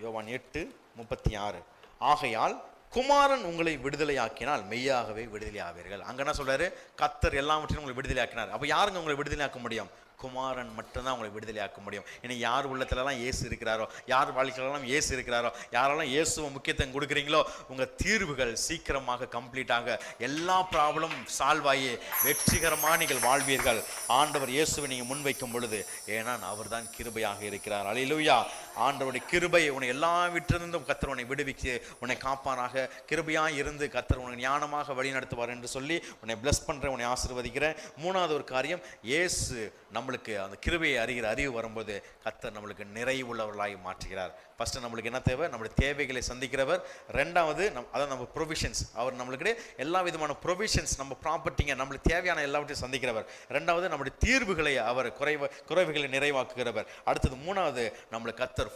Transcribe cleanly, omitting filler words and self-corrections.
யோவான் 8:36. ஆகையால் குமாரன் உங்களை விடுதலையாக்கினால் மெய்யாகவே விடுதலை ஆவீர்கள். அங்க என்ன சொல்றாரு? கர்த்தர் எல்லாவற்றையும் உங்களை விடுதலையாக்கினார். அப்ப யாருங்க உங்களை விடுதலையாக்க முடியும்? குமாரன் மட்டும்தான் உங்களை விடுதலையாக்க முடியும். இனி யார் உள்ளத்துலலாம் இயேசு இருக்கிறாரோ, யார் வாழ்க்கையிலாம் இயேசு இருக்கிறாரோ, யாரெல்லாம் இயேசுவை முக்கியத்துவம் கொடுக்குறீங்களோ, உங்கள் தீர்வுகள் சீக்கிரமாக கம்ப்ளீட்டாக எல்லா ப்ராப்ளம் சால்வ் ஆகி வெற்றிகரமாக நீங்கள் வாழ்வீர்கள். ஆண்டவர் இயேசுவை நீங்கள் முன்வைக்கும் பொழுது, ஏன்னா அவர் தான் கிருபையாக இருக்கிறார். அல்லேலூயா. ஆண்டவருடைய கிருபை உன்னை எல்லா விட்டிருந்தும் கர்த்தர் உன்னை விடுவிச்சு உன்னை காப்பானாக. கிருபையாக இருந்து கர்த்தர் உன்னை ஞானமாக வழி நடத்துவார் என்று சொல்லி உன்னை பிளஸ் பண்ணுறேன், உன்னை ஆசீர்வதிக்கிறேன். மூணாவது ஒரு காரியம், இயேசு நம்மளுக்கு அந்த கிருபையை அறிகிற அறிவு வரும்போது கர்த்தர் நம்மளுக்கு நிறைவுள்ளவர்களாய் மாற்றுகிறார். ஃபர்ஸ்ட் நம்மளுக்கு என்ன தேவை? நம்மளுடைய தேவைகளை சந்திக்கிறவர். ரெண்டாவது அதான் நம்ம ப்ரொவிஷன்ஸ், அவர் நம்மளுக்கு எல்லா விதமான ப்ரொவிஷன்ஸ், நம்ம ப்ராப்பர்ட்டிங்க, நம்மளுக்கு தேவையான எல்லாவற்றையும் சந்திக்கிறவர். ரெண்டாவது நம்முடைய தீர்வுகளை அவர் குறைவுகளை நிறைவாக்குகிறவர். அடுத்தது மூணாவது நம்மளுக்கு கர்த்தர்